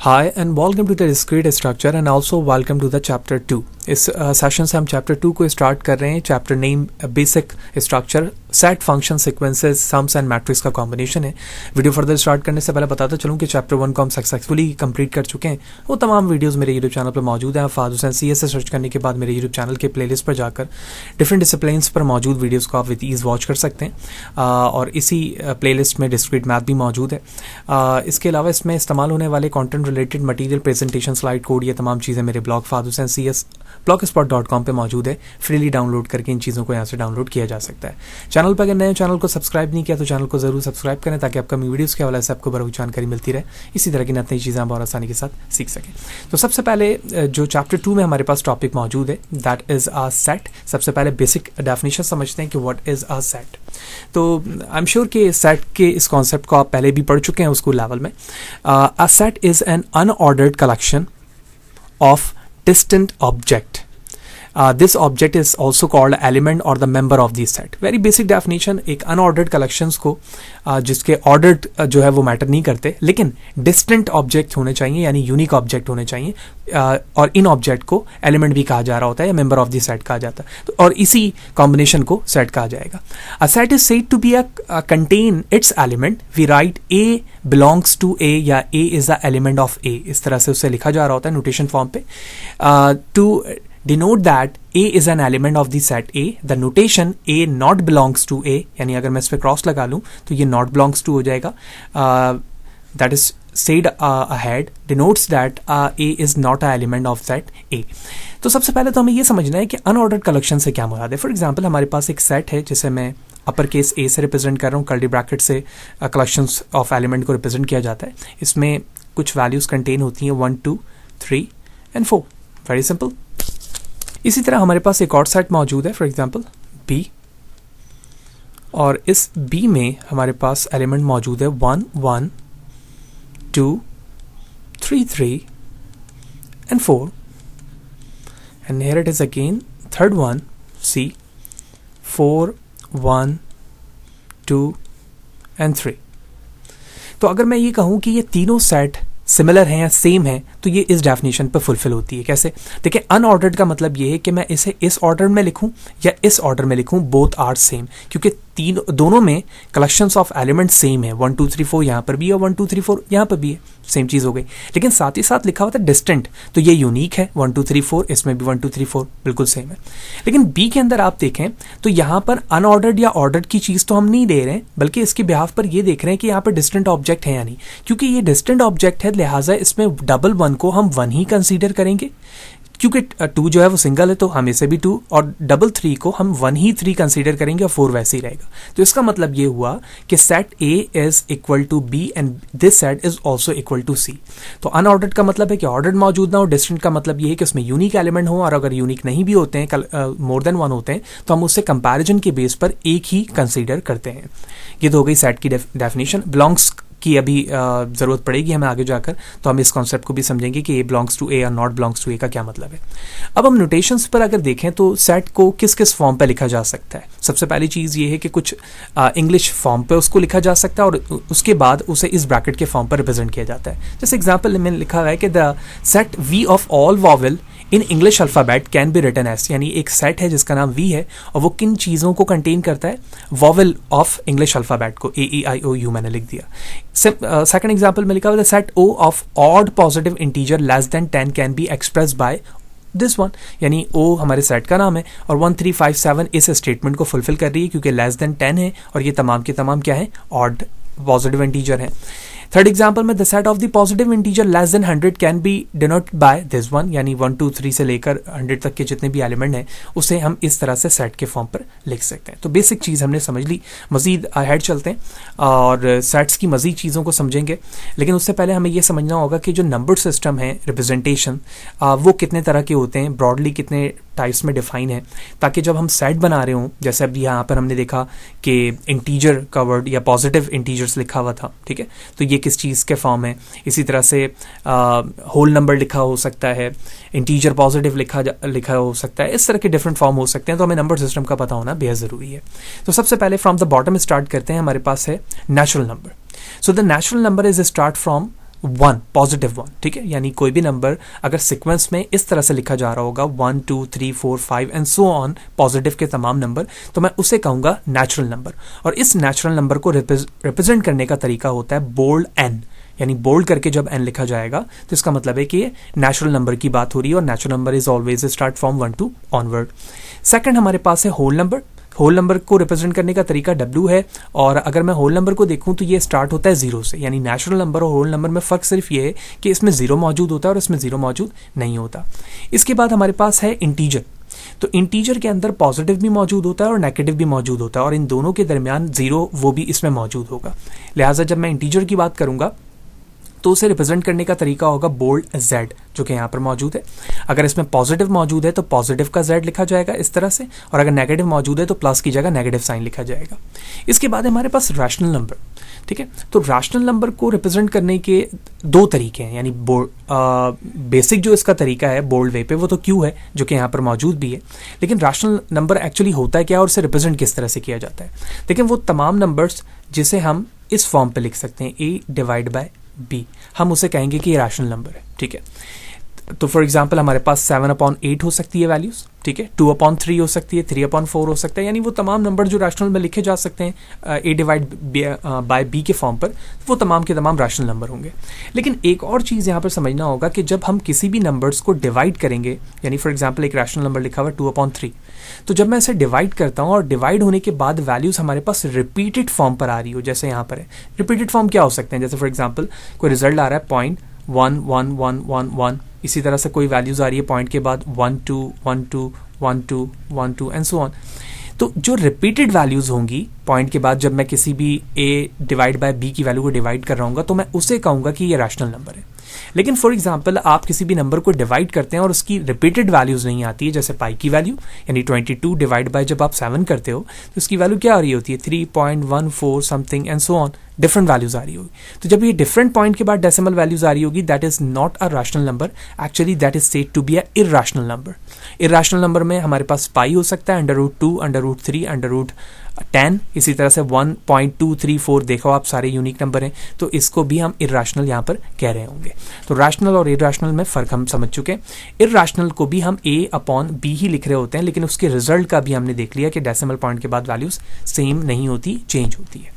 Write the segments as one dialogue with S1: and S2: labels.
S1: Hi and welcome to the discrete structure and also welcome to the chapter 2. इस session से हम chapter 2 को start कर रहे हैं. Chapter name basic structure set function sequences sums and matrix का combination है. वीडियो फर्दर स्टार्ट करने से पहले बताता चलूँ कि चैप्टर 1 को हम सक्सेसफुली कंप्लीट कर चुके हैं. वो तमाम वीडियोस मेरे यूट्यूब चैनल पर मौजूद हैं. फादर हुसैन CS से सर्च करने के बाद मेरे यूट्यूब चैनल के प्लेलिस्ट पर जाकर डिफरेंट डिसिप्लिन्स पर मौजूद वीडियोज़ को आप विद ईज वॉच कर सकते हैं. और इसी प्लेलिस्ट में डिस्क्रीट मैथ भी मौजूद है. इसके अलावा इसमें इस्तेमाल होने वाले content related material, presentation, slide code, ये तमाम चीज़ें मेरे blog father Hussain CS blogspot.com पे मौजूद है. फ्रीली डाउनलोड करके इन चीज़ों को यहाँ से डाउनलोड किया जा सकता है. चैनल पर अगर नए चैनल को सब्सक्राइब नहीं किया तो चैनल को जरूर सब्सक्राइब करें ताकि अपकमिंग वीडियोस के हवाले से आपको बड़ी जानकारी मिलती रहे. इसी तरह की नई चीज़ें आप और आसानी के साथ सीख सकें. तो सबसे पहले जो चैप्टर 2 में हमारे पास टॉपिक मौजूद है दैट इज़ अ सेट. सबसे पहले बेसिक डेफिनेशन समझते हैं कि व्हाट इज़ अ सेट. तो आई एम श्योर कि सेट के इस कॉन्सेप्ट को आप पहले भी पढ़ चुके हैं स्कूल लेवल में. A set is an unordered collection of distant object. This object is also called element or the member of the set. Very basic definition. एक unordered collections को जिसके ordered जो है वो मैटर नहीं करते, लेकिन distant object होने चाहिए यानी unique object होने चाहिए. और इन ऑब्जेक्ट को एलिमेंट भी कहा जा रहा होता है या मेंबर ऑफ द सेट कहा जाता है. तो और इसी कॉम्बिनेशन को सेट कहा जाएगा. A set is said to be a contain its element. We write a belongs to a या a is the element of a. इस तरह से उससे लिखा जा रहा होता है नोटेशन फॉर्म पे. To denote that A is an element of the set A. The notation A not belongs to A, यानी अगर मैं इस पे क्रॉस लगा लूँ तो ये not belongs to हो जाएगा. That is said ahead denotes that A is not an element of set A. तो सबसे पहले तो हमें ये समझना है कि अनऑर्डर्ड कलेक्शन से क्या मुराद है. फॉर एग्जाम्पल हमारे पास एक सेट है जिसे मैं अपर केस A से रिप्रेजेंट कर रहा हूँ. कर्ली ब्रैकेट से कलेक्शंस ऑफ एलिमेंट को रिप्रेजेंट किया जाता है. इसमें कुछ वैल्यूज कंटेन होती हैं 1, 2, 3 एंड 4. Very simple. इसी तरह हमारे पास एक और सेट मौजूद है, फॉर एग्जांपल B, और इस B में हमारे पास एलिमेंट मौजूद है 1, 1, 2, 3, 3 and 4. And here it is again, third one, C, 4, 1, 2 and 3. तो अगर मैं ये कहूँ कि ये तीनों सेट सिमिलर हैं या सेम हैं तो ये इस डेफिनेशन पर फुलफिल होती है. कैसे? देखिए, अनऑर्डर्ड का मतलब ये है कि मैं इसे इस ऑर्डर में लिखूं या इस ऑर्डर में लिखूं, बोथ आर सेम, क्योंकि दोनों में कलेक्शंस ऑफ एलिमेंट सेम है. 1, 2, 3, 4 यहाँ पर भी है, 1, 2, 3, 4 यहाँ पर भी है, सेम चीज़ हो गई. लेकिन साथ ही साथ लिखा होता है डिस्टेंट, तो ये यूनिक है. 1, 2, 3, 4, इसमें भी 1, 2, 3, 4 बिल्कुल सेम है. लेकिन बी के अंदर आप देखें तो यहाँ पर अनऑर्डर्ड या ऑर्डर्ड की चीज़ तो हम नहीं दे रहे हैं, बल्कि इसके बिहाफ पर ये देख रहे हैं कि यहाँ पर डिस्टेंट ऑब्जेक्ट है या नहीं. क्योंकि ये डिस्टेंट ऑब्जेक्ट है, लिहाजा इसमें डबल 1 को हम 1 ही कंसीडर करेंगे. क्योंकि 2 जो है वो सिंगल है तो हम इसे भी 2, और डबल 3 को हम 1 ही 3 कंसीडर करेंगे और 4 वैसे ही रहेगा. तो इसका मतलब ये हुआ कि set A is equal to B and this set is also equal to C. तो अनऑर्डर्ड का मतलब है कि ऑर्डर्ड मौजूद ना हो. डिस्टेंट का मतलब ये है कि उसमें यूनिक एलिमेंट हो, और अगर यूनिक नहीं भी होते हैं, मोर देन 1 होते हैं, तो हम उससे कंपैरिजन के बेस पर एक ही कंसीडर करते हैं. ये तो हो गई सेट की डेफिनेशन. बिलोंग्स की अभी ज़रूरत पड़ेगी हमें आगे जाकर, तो हम इस कॉन्सेप्ट को भी समझेंगे कि A बिलोंग्स टू A और नॉट बिलोंग्स टू A का क्या मतलब है. अब हम नोटेशंस पर अगर देखें तो सेट को किस किस फॉर्म पे लिखा जा सकता है. सबसे पहली चीज़ ये है कि कुछ इंग्लिश फॉर्म पे उसको लिखा जा सकता है और उसके बाद उसे इस ब्रैकेट के फॉर्म पर रिप्रेजेंट किया जाता है. जैसे एग्जाम्पल में लिखा हुआ है कि the set V of all vowel in English alphabet can be written as. यानी एक सेट है जिसका नाम V है और वो किन चीज़ों को कंटेन करता है, वॉवेल ऑफ इंग्लिश अल्फ़ाबेट को, AEIOU मैंने लिख दिया. सेकंड एग्जांपल में लिखा हुआ है set O of odd positive integer less than 10 can be express bye this one. यानी O हमारे सेट का नाम है और 1, 3, 5, 7 इस स्टेटमेंट को फुलफिल कर रही है क्योंकि लेस देन 10 है और ये तमाम के तमाम क्या है, ऑड पॉजिटिव इंटीजर है. थर्ड एग्जाम्पल में the set of the positive integer less than 100 can be denote by this one. यानी 1, 2, 3 से लेकर 100 तक के जितने भी एलिमेंट हैं उसे हम इस तरह से सेट के फॉर्म पर लिख सकते हैं. तो बेसिक चीज़ हमने समझ ली. मजीद अहेड चलते हैं और सेट्स की मजीद चीज़ों को समझेंगे, लेकिन उससे पहले हमें यह समझना होगा कि जो नंबर सिस्टम है, रिप्रेजेंटेशन, वो कितने तरह के होते हैं, ब्रॉडली कितने टाइप्स में डिफाइन है, ताकि जब हम सेट बना रहे हों, जैसे अभी यहाँ पर हमने देखा कि इंटीजर का वर्ड या पॉजिटिव इंटीजर्स लिखा हुआ था, ठीक है, तो ये किस चीज़ के फॉर्म है. इसी तरह से होल नंबर लिखा हो सकता है, इंटीजर पॉजिटिव लिखा हो सकता है. इस तरह के डिफरेंट फॉर्म हो सकते हैं. तो हमें नंबर सिस्टम का पता होना बेहद ज़रूरी है. तो सबसे पहले फ्रॉम द बॉटम स्टार्ट करते हैं. हमारे पास है natural number. So the natural number is start from 1 positive 1, ठीक है। यानी कोई भी नंबर अगर सीक्वेंस में इस तरह से लिखा जा रहा होगा 1 2 3 4 5 एंड सो ऑन, पॉजिटिव के तमाम नंबर, तो मैं उसे कहूँगा नेचुरल नंबर। और इस नेचुरल नंबर को रिप्रेजेंट करने का तरीका होता है बोल्ड एन, यानी बोल्ड करके जब एन लिखा जाएगा तो इसका मतलब है कि ये नेचुरल नंबर की बात हो रही है और natural number is always start from 1 to onward. Second हमारे पास है होल नंबर। होल नंबर को रिप्रेजेंट करने का तरीका W है, और अगर मैं होल नंबर को देखूं तो ये स्टार्ट होता है 0 से। यानी नेचुरल नंबर और होल नंबर में फ़र्क सिर्फ ये है कि इसमें 0 मौजूद होता है और इसमें 0 मौजूद नहीं होता। इसके बाद हमारे पास है इंटीजर। तो इंटीजर के अंदर पॉजिटिव भी मौजूद होता है और नेगेटिव भी मौजूद होता है, और इन दोनों के दरमियान 0 वो भी इसमें मौजूद होगा। लिहाजा जब मैं इंटीजर की बात करूंगा तो उसे रिप्रेजेंट करने का तरीका होगा बोल्ड Z, जो कि यहाँ पर मौजूद है। अगर इसमें पॉजिटिव मौजूद है तो पॉजिटिव का Z लिखा जाएगा इस तरह से, और अगर नेगेटिव मौजूद है तो प्लस की जगह नेगेटिव साइन लिखा जाएगा। इसके बाद हमारे पास रैशनल नंबर, ठीक है। तो रैशनल नंबर को रिप्रेजेंट करने के दो तरीके हैं, यानी बेसिक जो इसका तरीका है बोल्ड वे पे वो तो Q है, जो कि यहाँ पर मौजूद भी है। लेकिन रैशनल नंबर एक्चुअली होता है क्या और उसे रिप्रेजेंट किस तरह से किया जाता है? लेकिन वो तमाम नंबर्स जिसे हम इस फॉर्म पे लिख सकते हैं A/B, हम उसे कहेंगे कि ये रैशनल नंबर है, ठीक है। तो फॉर एग्जांपल हमारे पास 7/8 हो सकती है वैल्यूज, ठीक है, 2/3 हो सकती है, 3/4 हो सकता है, यानी वो तमाम नंबर जो रैशनल में लिखे जा सकते हैं A/B के फॉर्म पर, वो तमाम के तमाम रैशनल नंबर होंगे। लेकिन एक और चीज़ यहाँ पर समझना होगा कि जब हम किसी भी नंबर्स को डिवाइड करेंगे, यानी फॉर एग्जाम्पल एक रैशनल नंबर लिखा हुआ 2/3, तो जब मैं इसे डिवाइड करता हूँ और डिवाइड होने के बाद वैल्यूज हमारे पास रिपीटेड फॉर्म पर आ रही हो, जैसे यहाँ पर है। रिपीटेड फॉर्म क्या हो सकते हैं? जैसे फॉर एग्जाम्पल कोई रिजल्ट आ रहा है 0.1111, इसी तरह से कोई वैल्यूज आ रही है पॉइंट के बाद 1 2 1 2 1 2 1 2 एंड सो ऑन। तो जो रिपीटेड वैल्यूज होंगी पॉइंट के बाद, जब मैं किसी भी A/B की वैल्यू को डिवाइड कर रहा हूँ तो मैं उसे कहूँगा कि ये रैशनल नंबर है। लेकिन फॉर एग्जाम्पल आप किसी भी नंबर को डिवाइड करते हैं और उसकी रिपीटेड वैल्यूज नहीं आती है, जैसे पाई की वैल्यू, यानी 22 डिवाइड बाय जब आप 7 करते हो तो उसकी वैल्यू क्या आ रही होती है? 3.14 something and so on, different values आ रही होगी। तो जब ये डिफरेंट पॉइंट के बाद डेसिमल वैल्यूज आ रही होगी, that is not a rational number, actually that is said to be a irrational number. Irrational number में हमारे पास पाई हो सकता है, √2, √3, √10, इसी तरह से 1.234, देखो आप सारे यूनिक नंबर हैं, तो इसको भी हम इर्रेशनल यहाँ पर कह रहे होंगे। तो रैशनल और इर्रेशनल में फ़र्क हम समझ चुके हैं। इर्रेशनल को भी हम A/B ही लिख रहे होते हैं, लेकिन उसके रिजल्ट का भी हमने देख लिया कि डेसिमल पॉइंट के बाद वैल्यूज सेम नहीं होती, चेंज होती है।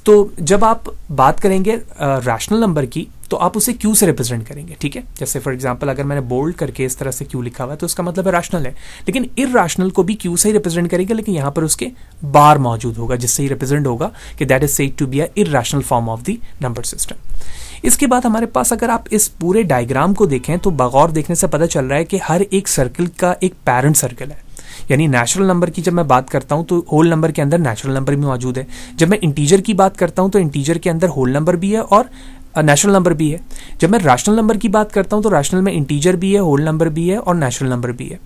S1: तो जब आप बात करेंगे रैशनल नंबर की तो आप उसे Q से रिप्रेजेंट करेंगे, ठीक है। जैसे फॉर एग्जांपल अगर मैंने बोल्ड करके इस तरह से Q लिखा हुआ है तो उसका मतलब है रैशनल है। लेकिन इर्रेशनल को भी Q से ही रिप्रेजेंट करेंगे, लेकिन यहाँ पर उसके बार मौजूद होगा जिससे ही रिप्रेजेंट होगा कि that is said to be a irrational form of the number system. इसके बाद हमारे पास अगर आप इस पूरे डायग्राम को देखें तो बगौर देखने से पता चल रहा है कि हर एक सर्कल का एक पैरेंट सर्कल है। यानी नेचुरल नंबर की जब मैं बात करता हूं तो होल नंबर के अंदर नेचुरल नंबर भी मौजूद है। जब मैं इंटीजर की बात करता हूं तो इंटीजर के अंदर होल नंबर भी है और नेचुरल नंबर भी है। जब मैं रैशनल नंबर की बात करता हूं तो रैशनल में इंटीजर भी है, होल नंबर भी है और नेचुरल नंबर भी है।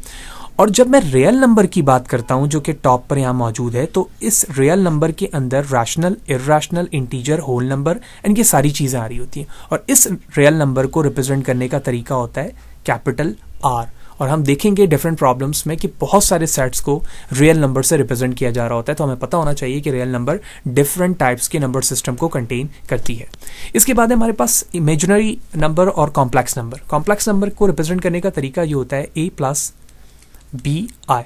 S1: और जब मैं रियल नंबर की बात करता हूं जो कि टॉप पर यहाँ मौजूद है, तो इस रियल नंबर के अंदर rational, irrational, integer, whole number and ये सारी चीज़ें आ रही होती हैं। और इस रियल नंबर को रिप्रेजेंट करने का तरीका होता है कैपिटल R। और हम देखेंगे डिफरेंट प्रॉब्लम्स में कि बहुत सारे सेट्स को रियल नंबर से रिप्रेजेंट किया जा रहा होता है, तो हमें पता होना चाहिए कि रियल नंबर डिफरेंट टाइप्स के नंबर सिस्टम को कंटेन करती है। इसके बाद हमारे पास इमेजिनरी नंबर और कॉम्प्लेक्स नंबर। कॉम्प्लेक्स नंबर को रिप्रेजेंट करने का तरीका ये होता है A+BI,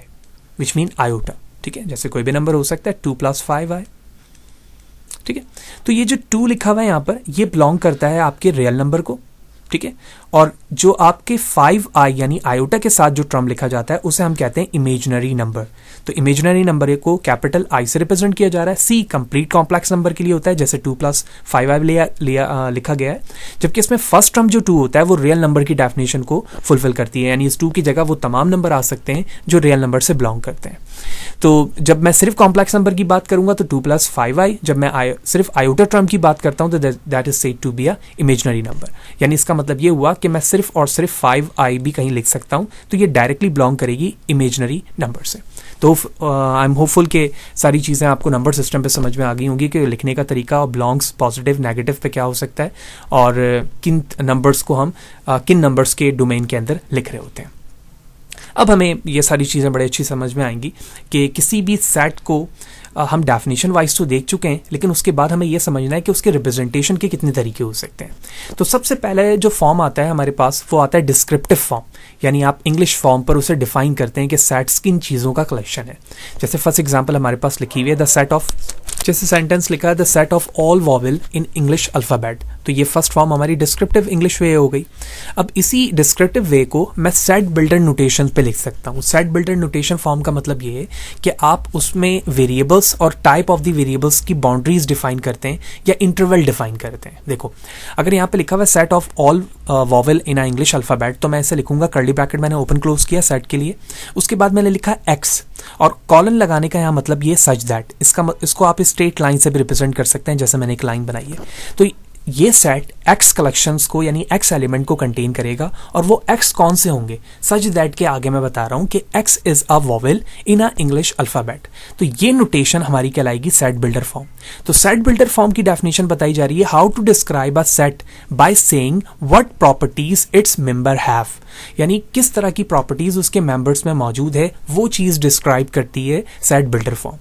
S1: विच मीन आयोटा, ठीक है। जैसे कोई भी नंबर हो सकता है 2 + 5i, ठीक है। तो ये जो 2 लिखा हुआ है यहाँ पर, ये बिलोंग करता है आपके रियल नंबर को, ठीक है। और जो आपके 5i यानी आयोटा के साथ जो टर्म लिखा जाता है उसे हम कहते हैं इमेजिनरी नंबर। तो इमेजिनरी नंबर को कैपिटल I से रिप्रेजेंट किया जा रहा है। C कंप्लीट कॉम्प्लेक्स नंबर के लिए होता है, जैसे 2 + 5i लिखा गया है। जबकि इसमें फर्स्ट टर्म जो 2 होता है वो रियल नंबर की डेफिनेशन को फुलफिल करती है, यानी इस 2 की जगह वो तमाम नंबर आ सकते हैं जो रियल नंबर से बिलोंग करते हैं। तो जब मैं सिर्फ कॉम्प्लेक्स नंबर की बात करूंगा तो 2 + 5i, जब मैं सिर्फ आयोटा टर्म की बात करता हूं तो that is said to be a imaginary number. यानी इसका मतलब ये हुआ कि मैं सिर्फ और सिर्फ 5i भी कहीं लिख सकता हूं, तो ये डायरेक्टली बिलोंग करेगी इमेजिनरी नंबर से। तो आई एम होपफुल कि सारी चीज़ें आपको नंबर सिस्टम पे समझ में आ गई होंगी कि लिखने का तरीका और बिलोंग्स पॉजिटिव नेगेटिव पे क्या हो सकता है और किन नंबर्स को हम किन नंबर्स के डोमेन के अंदर लिख रहे होते हैं। अब हमें ये सारी चीज़ें बड़े अच्छी समझ में आएंगी कि किसी भी सेट को हम डेफिनेशन वाइज तो देख चुके हैं, लेकिन उसके बाद हमें यह समझना है कि उसके रिप्रेजेंटेशन के कितने तरीके हो सकते हैं। तो सबसे पहले जो फॉर्म आता है हमारे पास वो आता है डिस्क्रिप्टिव फॉर्म, यानी आप इंग्लिश फॉर्म पर उसे डिफाइन करते हैं कि सेट्स किन चीज़ों का कलेक्शन है। जैसे फर्स्ट एग्जांपल हमारे पास लिखी हुई है द सेट ऑफ, जैसे सेंटेंस लिखा है the set of all vowel in English alphabet, तो ये फर्स्ट फॉर्म हमारी डिस्क्रिप्टिव इंग्लिश वे हो गई। अब इसी डिस्क्रिप्टिव वे को मैं सेट बिल्डर नोटेशन पे लिख सकता हूँ। सेट बिल्डर नोटेशन फॉर्म का मतलब ये है कि आप उसमें वेरिएबल्स और टाइप ऑफ द वेरिएबल्स की बाउंड्रीज डिफाइन करते हैं या इंटरवल डिफाइन करते हैं। देखो अगर यहाँ पे लिखा हुआ है set of all vowel in a English alphabet, तो मैं ऐसे लिखूंगा, कर्ली ब्रैकेट मैंने ओपन क्लोज किया सेट के लिए, उसके बाद मैंने लिखा एक्स और कॉलन लगाने का यहाँ मतलब ये सच दैट, इसको आप स्ट्रेट लाइन से भी रिप्रेजेंट कर सकते हैं, जैसे मैंने एक लाइन बनाई है। तो ये सेट एक्स कलेक्शंस को यानी एक्स एलिमेंट को कंटेन करेगा, और वो एक्स कौन से होंगे, सच दैट के आगे मैं बता रहा हूं कि x is a vowel in a English alphabet. तो ये नोटेशन हमारी कहलाएगी सेट बिल्डर फॉर्म। तो सेट बिल्डर फॉर्म की डेफिनेशन बताई जा रही है, how to describe a set by saying what properties its member have, यानी किस तरह की प्रॉपर्टीज उसके मेंबर्स में मौजूद है, वो चीज डिस्क्राइब करती है सेट बिल्डर फॉर्म।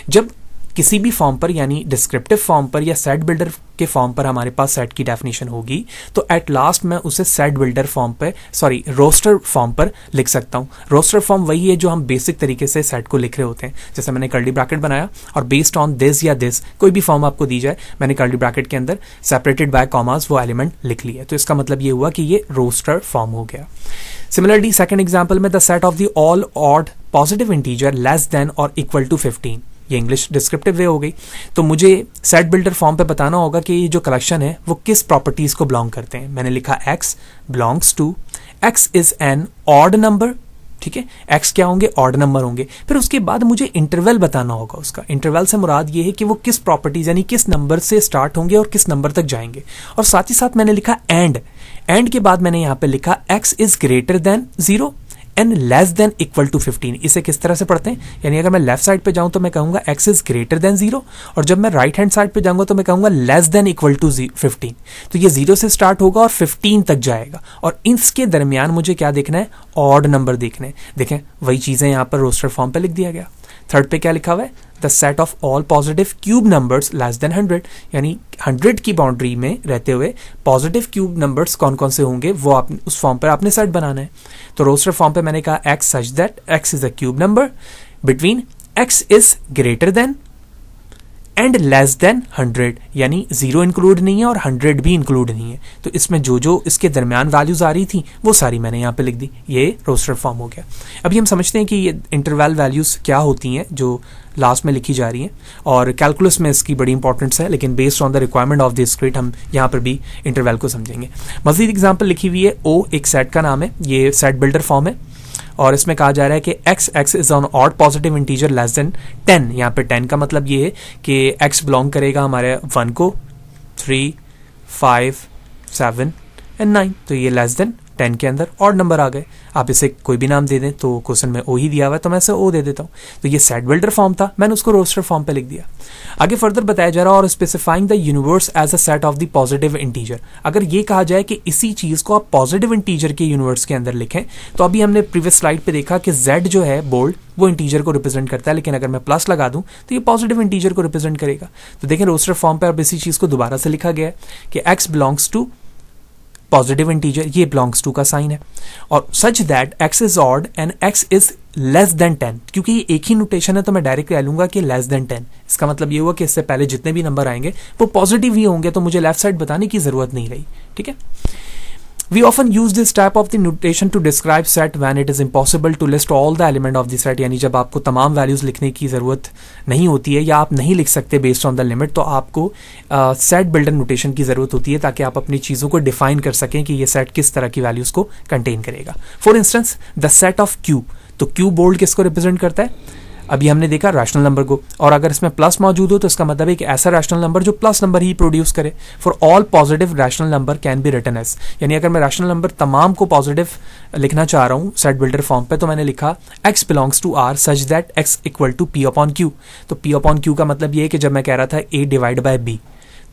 S1: जब किसी भी फॉर्म पर यानी डिस्क्रिप्टिव फॉर्म पर या सेट बिल्डर के फॉर्म पर हमारे पास सेट की डेफिनेशन होगी, तो एट लास्ट मैं उसे सेट बिल्डर फॉर्म पे रोस्टर फॉर्म पर लिख सकता हूँ। रोस्टर फॉर्म वही है जो हम बेसिक तरीके से सेट को लिख रहे होते हैं, जैसे मैंने कर्ली ब्रैकेट बनाया और बेस्ड ऑन दिस या दिस कोई भी फॉर्म आपको दी जाए, मैंने कर्ली ब्रैकेट के अंदर सेपरेटेड बाय कॉमास वो एलिमेंट लिख लिया, तो इसका मतलब ये हुआ कि ये रोस्टर फॉर्म हो गया। सिमिलरली सेकंड एग्जांपल में the set of the all odd positive integer less then और इक्वल टू 15, ये इंग्लिश डिस्क्रिप्टिव वे हो गई। तो मुझे सेट बिल्डर फॉर्म पे बताना होगा कि ये जो कलेक्शन है वो किस प्रॉपर्टीज को बिलोंग करते हैं। मैंने लिखा x belongs to, x is an odd number, ठीक है, x क्या होंगे, ऑड नंबर होंगे। फिर उसके बाद मुझे इंटरवल बताना होगा उसका। इंटरवल से मुराद ये है कि वो किस प्रॉपर्टीज यानी किस नंबर से स्टार्ट होंगे और किस नंबर तक जाएंगे। और साथ ही साथ मैंने लिखा एंड के बाद मैंने यहाँ पे लिखा x is greater than 0 and less than equal to 15। इसे किस तरह से पढ़ते हैं, यानी अगर मैं लेफ्ट साइड पे जाऊं तो मैं कहूंगा x इज ग्रेटर देन 0, और जब मैं राइट हैंड साइड पे जाऊंगा तो मैं कहूंगा लेस देन इक्वल टू 15। तो ये 0 से स्टार्ट होगा और 15 तक जाएगा, और इसके दरमियान मुझे क्या देखना है, ऑड नंबर देखने हैं। देखें वही चीजें यहाँ पर रोस्टर फॉर्म पे लिख दिया गया। थर्ड पे क्या लिखा हुआ है, the set of all positive cube numbers less than 100, यानी 100 की बाउंड्री में रहते हुए पॉजिटिव क्यूब नंबर्स कौन कौन से होंगे वो आप उस फॉर्म पर आपने सेट बनाना है। तो रोस्टर फॉर्म पे मैंने कहा x such that x is a cube number between x is greater then and less than 100, यानी 0 इंक्लूड नहीं है और 100 भी इंक्लूड नहीं है। तो इसमें जो जो इसके दरमियान वैल्यूज आ रही थी वो सारी मैंने यहाँ पे लिख दी। ये रोस्टर फॉर्म हो गया। अभी हम समझते हैं कि ये इंटरवल वैल्यूज क्या होती हैं जो लास्ट में लिखी जा रही हैं, और कैलकुलस में इसकी बड़ी इंपॉर्टेंस है, लेकिन based on the requirement of the script हम यहाँ पर भी इंटरवल को समझेंगे। मजीद एग्जाम्पल लिखी हुई है, ओ एक सेट का नाम है, ये सेट बिल्डर फॉर्म है, और इसमें कहा जा रहा है कि x is on odd positive integer less than 10। यहाँ पे 10 का मतलब ये है कि x बिलोंग करेगा हमारे 1 को, 3, 5, 7 एंड 9, तो ये लेस देन 10 के अंदर ऑड नंबर आ गए। आप इसे कोई भी नाम दे दें, तो क्वेश्चन में ओ ही दिया हुआ है तो मैं इसे ओ दे देता हूँ। तो ये सेट बिल्डर फॉर्म था, मैंने उसको रोस्टर फॉर्म पे लिख दिया। आगे फर्दर बताया जा रहा है, और specifying the universe as a set of the positive integer. अगर ये कहा जाए कि इसी चीज को आप पॉजिटिव इंटीजर के यूनिवर्स के अंदर लिखें, तो अभी हमने प्रीवियस स्लाइड पे देखा कि z जो है बोल्ड वो इंटीजर को रिप्रेजेंट करता है, लेकिन अगर मैं प्लस लगा दूं तो ये पॉजिटिव इंटीजर को रिप्रेजेंट करेगा। तो देखें रोस्टर फॉर्म पे अब इसी चीज को दोबारा से लिखा गया है कि x belongs to positive integer, ये बिलोंग्स टू का साइन है, और such that x is odd and x is less than 10। क्योंकि ये एक ही नोटेशन है तो मैं डायरेक्ट कह लूंगा कि लेस देन 10। इसका मतलब ये हुआ कि इससे पहले जितने भी नंबर आएंगे वो पॉजिटिव ही होंगे, तो मुझे लेफ्ट साइड बताने की जरूरत नहीं रही। ठीक है, We often use this type of the notation to describe set when it is impossible to list all the element of the set, यानी जब आपको तमाम वैल्यूज लिखने की ज़रूरत नहीं होती है या आप नहीं लिख सकते बेस्ड ऑन द लिमिट, तो आपको सेट बिल्डर नोटेशन की ज़रूरत होती है ताकि आप अपनी चीज़ों को डिफाइन कर सकें कि ये सेट किस तरह की वैल्यूज़ को कंटेन करेगा। For instance the set of Q, तो क्यू बोल्ड किसको रिप्रेजेंट करता है, अभी हमने देखा रैशनल नंबर को, और अगर इसमें प्लस मौजूद हो तो इसका मतलब है कि ऐसा रैशनल नंबर जो प्लस नंबर ही प्रोड्यूस करे। For all positive rational number can be written as, यानी अगर मैं रैशनल नंबर तमाम को पॉजिटिव लिखना चाह रहा हूँ सेट बिल्डर फॉर्म पे, तो मैंने लिखा x belongs to r such that x equal to p upon q। तो p अपॉन q का मतलब ये है कि जब मैं कह रहा था a डिवाइड बाय b,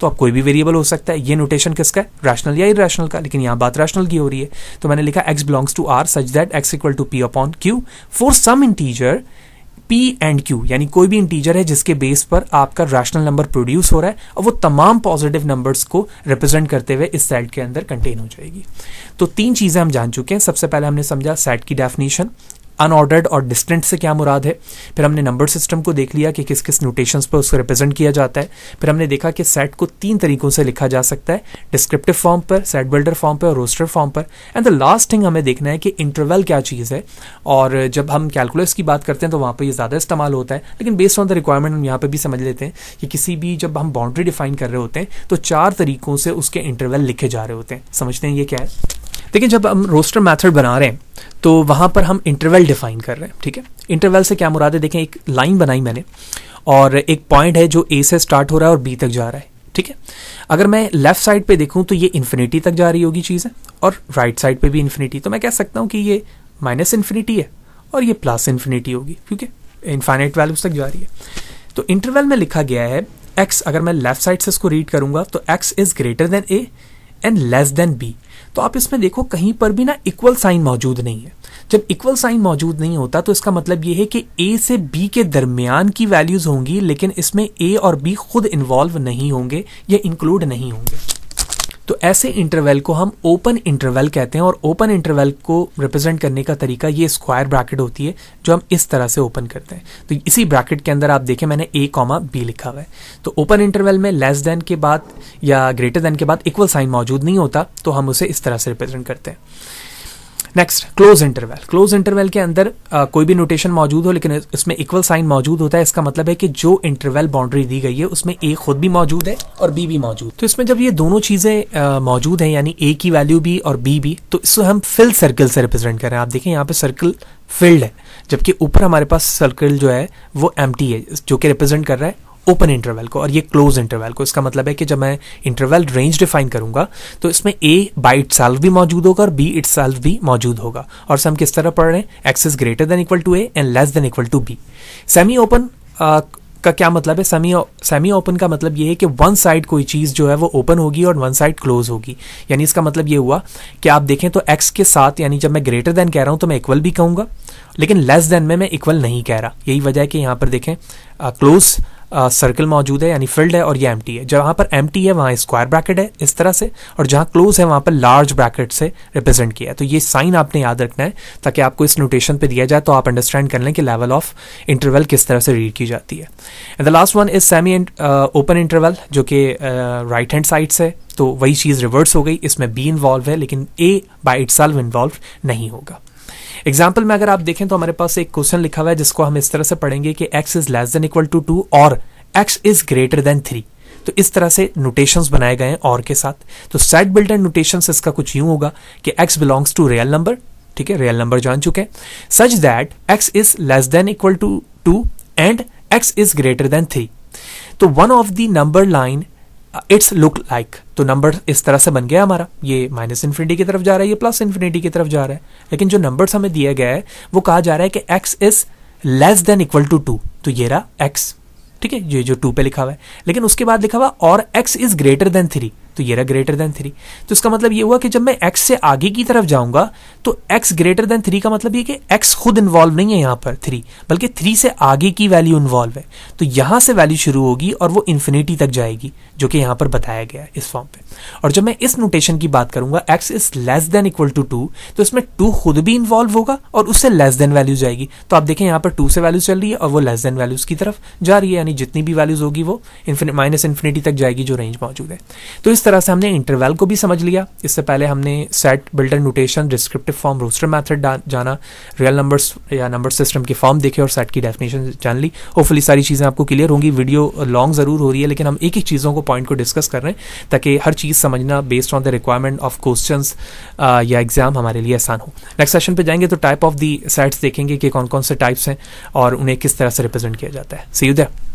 S1: तो अब कोई भी वेरिएबल हो सकता है। ये नोटेशन किसका है, रैशनल या इरैशनल का, लेकिन यहाँ बात रैशनल की हो रही है। तो मैंने लिखा x belongs to r such that x equal to p upon q for some integer P and Q यानी कोई भी इंटीजर है जिसके बेस पर आपका रैशनल नंबर प्रोड्यूस हो रहा है और वो तमाम पॉजिटिव नंबर्स को रिप्रेजेंट करते हुए इस सेट के अंदर कंटेन हो जाएगी। तो 3 चीज़ें हम जान चुके हैं। सबसे पहले हमने समझा सेट की डेफिनेशन, अनऑर्डर्ड और डिस्टेंट से क्या मुराद है। फिर हमने नंबर सिस्टम को देख लिया कि किस किस नोटेशंस पर उसको रिप्रेजेंट किया जाता है। फिर हमने देखा कि सेट को 3 तरीकों से लिखा जा सकता है, डिस्क्रिप्टिव फॉर्म पर, सेट बिल्डर फॉर्म पर और रोस्टर फॉर्म पर। एंड द लास्ट थिंग हमें देखना है कि इंटरवल क्या चीज़ है। और जब हम कैलकुलस की बात करते हैं तो वहाँ पर ये ज़्यादा इस्तेमाल होता है, लेकिन बेस्ड ऑन द रिक्वायरमेंट हम यहाँ पर भी समझ लेते हैं कि किसी भी जब हम बाउंड्री डिफाइन कर रहे होते हैं तो 4 तरीकों से उसके इंटरवल लिखे जा रहे होते हैं। समझते हैं ये क्या है। देखिए, जब हम रोस्टर मेथड बना रहे हैं तो वहाँ पर हम इंटरवल डिफाइन कर रहे हैं, ठीक है। इंटरवल से क्या मुराद है, देखें एक लाइन बनाई मैंने और एक पॉइंट है जो ए से स्टार्ट हो रहा है और बी तक जा रहा है, ठीक है। अगर मैं लेफ्ट साइड पे देखूँ तो ये इन्फिनिटी तक जा रही होगी चीज़ है और राइट साइड पे भी इन्फिनिटी। तो मैं कह सकता हूँ कि ये माइनस इन्फिनिटी है और ये प्लस इन्फिनिटी होगी क्योंकि इनफाइनाइट वैल्यूज तक जा रही है। तो इंटरवल में लिखा गया है एक्स, अगर मैं लेफ्ट साइड से इसको रीड करूंगा तो x is greater than a and less than b. तो आप इसमें देखो कहीं पर भी ना इक्वल साइन मौजूद नहीं है। जब इक्वल साइन मौजूद नहीं होता तो इसका मतलब ये है कि ए से बी के दरमियान की वैल्यूज होंगी, लेकिन इसमें ए और बी खुद इन्वॉल्व नहीं होंगे या इंक्लूड नहीं होंगे। तो ऐसे इंटरवल को हम ओपन इंटरवल कहते हैं और ओपन इंटरवल को रिप्रेजेंट करने का तरीका ये स्क्वायर ब्रैकेट होती है जो हम इस तरह से ओपन करते हैं। तो इसी ब्रैकेट के अंदर आप देखें मैंने a, b लिखा हुआ है। तो ओपन इंटरवल में लेस देन के बाद या ग्रेटर देन के बाद इक्वल साइन मौजूद नहीं होता, तो हम उसे इस तरह से रिप्रेजेंट करते हैं। Next, close interval. Close interval के अंदर कोई भी नोटेशन मौजूद हो लेकिन इसमें इक्वल साइन मौजूद होता है। इसका मतलब है कि जो इंटरवल बाउंड्री दी गई है उसमें ए खुद भी मौजूद है और बी भी मौजूद। तो इसमें जब ये दोनों चीज़ें मौजूद हैं यानी ए की वैल्यू भी और बी भी, तो इसको हम फिल सर्कल से रिप्रेजेंट कर रहे हैं। आप देखें यहाँ पे सर्कल फिल्ड है, जबकि ऊपर हमारे पास सर्कल जो है वो एम्प्टी है जो कि रिप्रेजेंट कर रहा है ओपन इंटरवल को और ये क्लोज इंटरवल को। इसका मतलब है कि जब मैं इंटरवल रेंज डिफाइन करूंगा तो इसमें ए बाय इटसेल्फ भी मौजूद होगा और बी इटसेल्फ भी मौजूद होगा। और हम किस तरह पढ़ रहे हैं, x is greater than equal to a and less than equal to b. Semi open का क्या मतलब है, सेमी ओपन का मतलब ये है कि वन साइड कोई चीज़ जो है वो ओपन होगी और वन साइड क्लोज होगी। यानी इसका मतलब ये हुआ कि आप देखें तो एक्स के साथ यानी जब मैं ग्रेटर देन कह रहा हूं तो मैं इक्वल भी कहूंगा, लेकिन लेस देन में मैं इक्वल नहीं कह रहा। यही वजह है कि यहाँ पर देखें क्लोज सर्कल मौजूद है यानी फिल्ड है और ये एम्प्टी है। जहां पर एम्प्टी है वहां स्क्वायर ब्रैकेट है इस तरह से, और जहां क्लोज है वहां पर लार्ज ब्रैकेट से रिप्रेजेंट किया है। तो ये साइन आपने याद रखना है ताकि आपको इस नोटेशन पे दिया जाए तो आप अंडरस्टैंड कर लें कि लेवल ऑफ इंटरवल किस तरह से रीड की जाती है। And the last one is semi open interval जो कि राइट हैंड साइड से, तो वही चीज़ रिवर्स हो गई, इसमें बी इन्वॉल्व है लेकिन ए बाय इटसेल्फ इन्वॉल्व नहीं होगा। एग्जाम्पल में अगर आप देखें तो हमारे पास एक क्वेश्चन लिखा हुआ है जिसको हम इस तरह से पढ़ेंगे कि x is less than equal to 2 और x इज ग्रेटर देन 3। तो इस तरह से नोटेशंस बनाए गए हैं और के साथ। तो सेट बिल्डर नोटेशंस इसका कुछ यूं होगा कि x belongs to real number, ठीक है, रियल नंबर जान चुके हैं, such that x is less than equal to 2 and x is greater than 3। तो one of the number line its look like, तो नंबर इस तरह से बन गया हमारा, ये माइनस इन्फिनिटी की तरफ जा रहा है, ये प्लस इन्फिनिटी की तरफ जा रहा है, लेकिन जो नंबर्स हमें दिया गया है वो कहा जा रहा है कि x is less than equal to 2। तो ये रहा x, ठीक है, ये जो 2 पे लिखा हुआ है, लेकिन उसके बाद लिखा हुआ और x इज ग्रेटर देन 3। तो ये रहा ग्रेटर देन 3। तो इसका मतलब ये हुआ कि जब मैं x से आगे की तरफ जाऊंगा तो x ग्रेटर देन 3 का मतलब ये कि x खुद इन्वॉल्व नहीं है यहाँ पर 3, बल्कि 3 से आगे की वैल्यू इन्वॉल्व है। तो यहां से वैल्यू शुरू होगी और वो इन्फिनिटी तक जाएगी जो कि यहां पर बताया गया है इस फॉर्म पे। और जब मैं इस नोटेशन की बात करूंगा x is less than equal to 2, तो इसमें 2 खुद भी इन्वॉल्व होगा और उससे लेस देन वैल्यू जाएगी। तो आप देखें यहाँ पर 2 से वैल्यू चल रही है और वो लेस देन वैल्यूज की तरफ जा रही है, यानी जितनी भी वैल्यूज होगी वो माइनस इन्फिनिटी तक जाएगी जो रेंज मौजूद है। तो इस तरह से हमने इंटरवल को भी समझ लिया। इससे पहले हमने set builder notation, descriptive form, roster method जाना, रियल नंबर्स या नंबर सिस्टम के फॉर्म देखे और सेट की डेफिनेशन जान ली। होपफुली सारी चीज़ें आपको क्लियर होंगी। वीडियो लॉन्ग ज़रूर हो रही है लेकिन हम एक एक चीज़ों को पॉइंट को डिस्कस कर रहे हैं ताकि हर चीज़ समझना based on the requirement of questions या एग्जाम हमारे लिए आसान हो। नेक्स्ट सेशन पे जाएंगे तो टाइप ऑफ दी सेट्स देखेंगे कि कौन कौन से टाइप्स हैं और उन्हें किस तरह से रिप्रेजेंट किया जाता है। सी यू देयर।